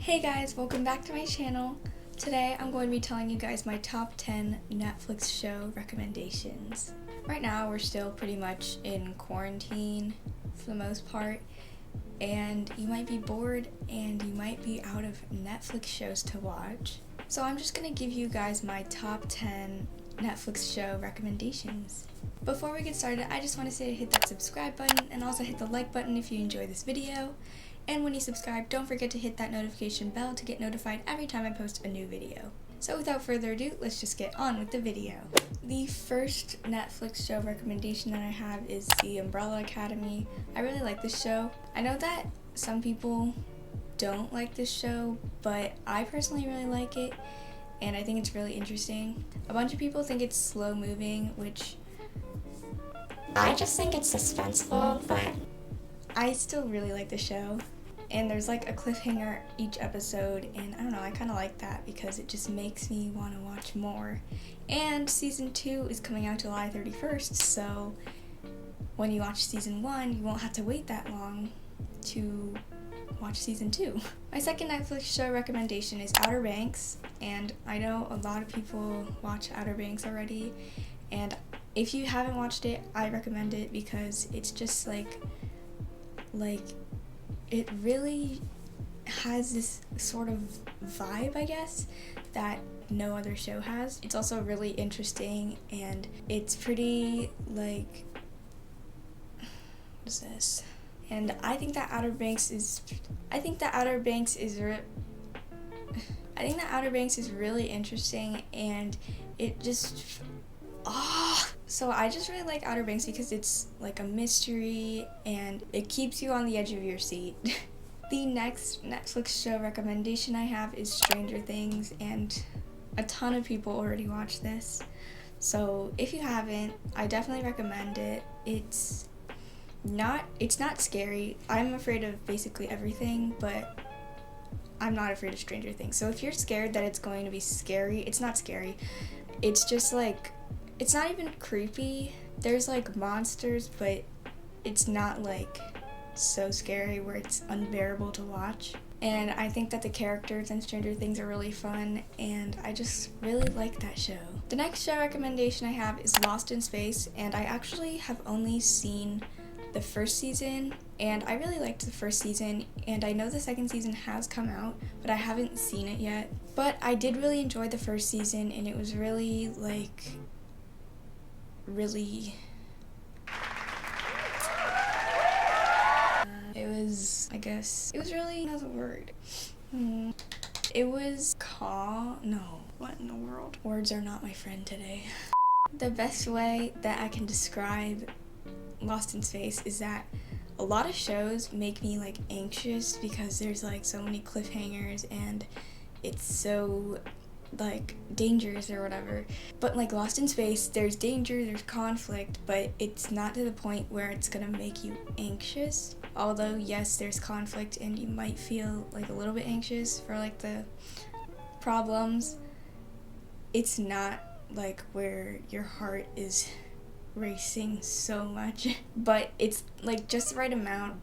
Hey guys, welcome back to my channel. Today I'm going to be telling you guys my top 10 Netflix show recommendations. Right now we're still pretty much in quarantine for the most part, and you might be bored and you might be out of Netflix shows to watch. So I'm just going to give you guys my top 10 Netflix show recommendations. Before we get started, I just want to say to hit that subscribe button and also hit the like button if you enjoy this video. And when you subscribe, don't forget to hit that notification bell to get notified every time I post a new video. So without further ado, let's just get on with the video. The first Netflix show recommendation that I have is The Umbrella Academy. I really like this show. I know that some people don't like this show, but I personally really like it, and I think it's really interesting. A bunch of people think it's slow moving, which I just think it's suspenseful, but I still really like the show. And there's like a cliffhanger each episode, and I don't know, I kind of like that because it just makes me want to watch more. And season 2 is coming out July 31st, so when you watch season 1, you won't have to wait that long to watch season 2. My second Netflix show recommendation is Outer Banks, and I know a lot of people watch Outer Banks already, and if you haven't watched it, I recommend it because it's just like it really has this sort of vibe, I guess, that no other show has. It's also really interesting, and it's pretty like, what is this? And I think that Outer Banks is really interesting, and it just so I just really like Outer Banks because it's like a mystery and it keeps you on the edge of your seat. The next Netflix show recommendation I have is Stranger Things, and a ton of people already watch this. So if you haven't, I definitely recommend it. It's not scary. I'm afraid of basically everything, but I'm not afraid of Stranger Things. So if you're scared that it's going to be scary, it's not scary. It's just like, it's not even creepy. There's like monsters, but it's not like so scary where it's unbearable to watch. And I think that the characters in Stranger Things are really fun, and I just really like that show. The next show recommendation I have is Lost in Space, and I actually have only seen the first season, and I really liked the first season, and I know the second season has come out, but I haven't seen it yet. But I did really enjoy the first season, and it was really it was, I guess, it was really, another word. It was no, what in the world? Words are not my friend today. The best way that I can describe Lost in Space is that a lot of shows make me like anxious because there's like so many cliffhangers and it's so like dangerous or whatever. But like Lost in Space, there's danger, there's conflict, but it's not to the point where it's gonna make you anxious. Although yes, there's conflict and you might feel like a little bit anxious for like the problems, it's not like where your heart is racing so much, but it's like just the right amount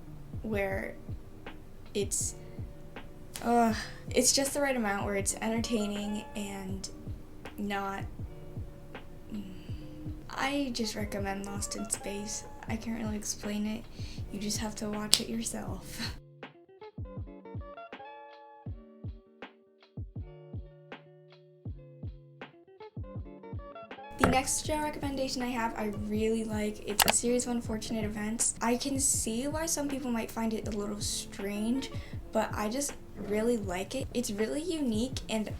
where it's just the right amount where it's entertaining and not. I just recommend Lost in Space. I can't really explain it. You just have to watch it yourself. The next show recommendation I have, I really like. It's a series of unfortunate events. I can see why some people might find it a little strange, but I just really like it. It's really unique and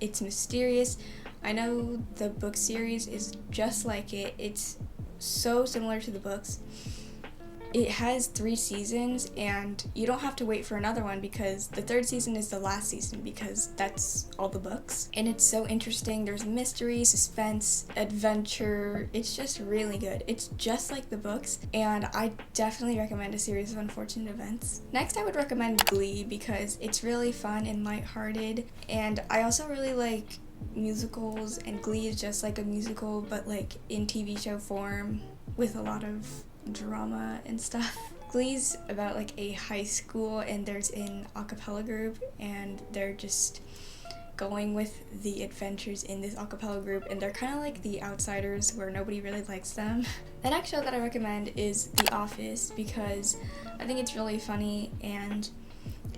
it's mysterious. I know the book series is just like it. It's so similar to the books. It has 3 seasons, and you don't have to wait for another one because the 3rd season is the last season because that's all the books. And it's so interesting. There's mystery, suspense, adventure. It's just really good. It's just like the books, and I definitely recommend a series of unfortunate events. Next, I would recommend Glee because it's really fun and lighthearted, and I also really like musicals, and Glee is just like a musical but like in TV show form with a lot of drama and stuff. Glee's about like a high school, and there's an a cappella group, and they're just going with the adventures in this a cappella group, and they're kind of like the outsiders where nobody really likes them. The next show that I recommend is The Office, because I think it's really funny and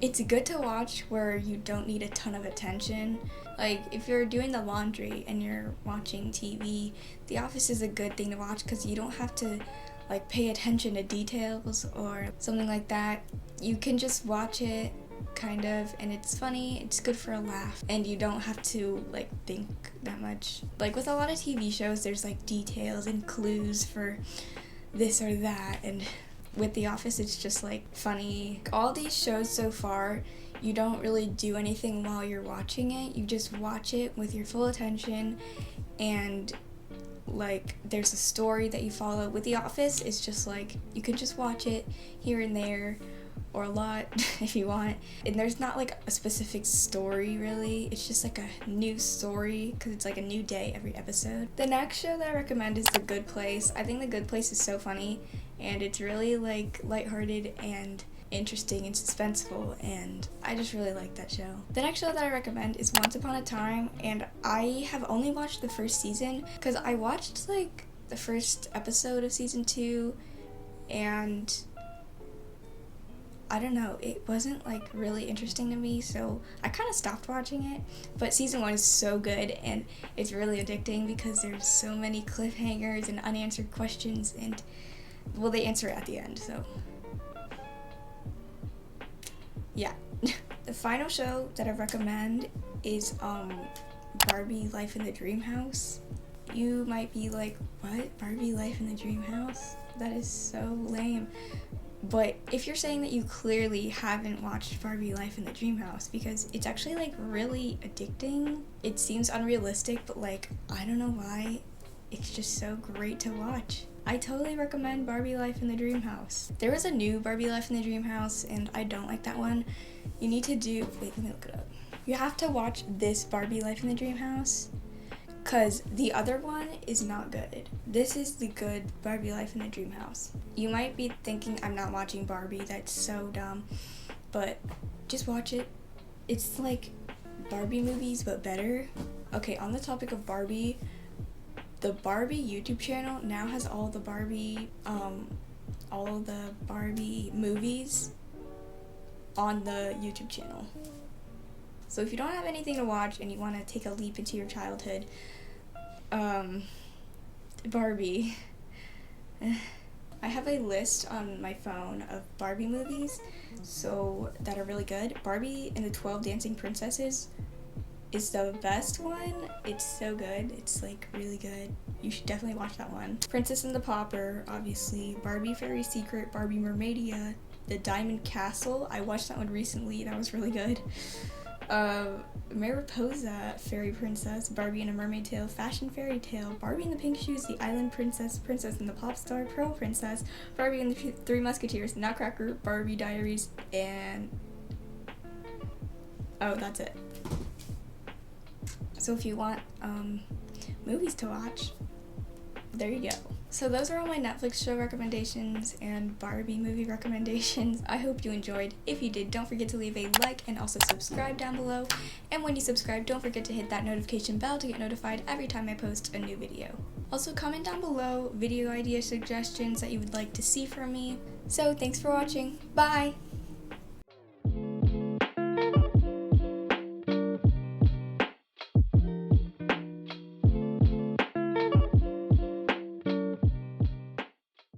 it's good to watch where you don't need a ton of attention. Like, if you're doing the laundry and you're watching TV, The Office is a good thing to watch because you don't have to like pay attention to details or something like that. You can just watch it kind of, and it's funny, it's good for a laugh, and you don't have to like think that much. Like with a lot of TV shows, there's like details and clues for this or that, and with The Office, it's just like funny. All these shows so far, you don't really do anything while you're watching it. You just watch it with your full attention, and like there's a story that you follow. With The Office, it's just like you can just watch it here and there, or a lot if you want, and there's not like a specific story really. It's just like a new story because it's like a new day every episode. The next show that I recommend is The Good Place. I think The Good Place is so funny, and it's really like lighthearted and interesting and suspenseful, and I just really like that show. The next show that I recommend is Once Upon a Time, and I have only watched the first season because I watched like the first episode of season 2, and I don't know, it wasn't like really interesting to me, so I kind of stopped watching it. But season 1 is so good, and it's really addicting because there's so many cliffhangers and unanswered questions, and well, they answer it at the end, so yeah. The final show that I recommend is Barbie Life in the Dream House. You might be like, what? Barbie Life in the Dream House? That is so lame. But if you're saying that you clearly haven't watched Barbie Life in the Dream House, because it's actually like really addicting. It seems unrealistic, but like I don't know why, it's just so great to watch. I totally recommend Barbie Life in the Dream House. There was a new Barbie Life in the Dream House, and I don't like that one. You need to do, wait, let me look it up. You have to watch this Barbie Life in the Dream House, because the other one is not good. This is the good Barbie Life in the Dream House. You might be thinking I'm not watching Barbie, that's so dumb, but just watch it. It's like Barbie movies, but better. Okay, on the topic of Barbie, the Barbie YouTube channel now has all the Barbie movies on the YouTube channel. So if you don't have anything to watch and you want to take a leap into your childhood, Barbie. I have a list on my phone of Barbie movies so that are really good. Barbie and the 12 Dancing Princesses is the best one. It's so good. It's like really good. You should definitely watch that one. Princess and the Pauper, obviously. Barbie Fairy Secret, Barbie Mermaidia, The Diamond Castle. I watched that one recently. That was really good. Mariposa Fairy Princess, Barbie and a Mermaid Tale, Fashion Fairy Tale, Barbie and the Pink Shoes, The Island Princess, Princess and the Pop Star, Pearl Princess, Barbie and the Three Musketeers, Nutcracker, Barbie Diaries, and oh, that's it. So if you want movies to watch, there you go. So those are all my Netflix show recommendations and Barbie movie recommendations. I hope you enjoyed. If you did, don't forget to leave a like and also subscribe down below. And when you subscribe, don't forget to hit that notification bell to get notified every time I post a new video. Also, comment down below video idea suggestions that you would like to see from me. So thanks for watching. Bye!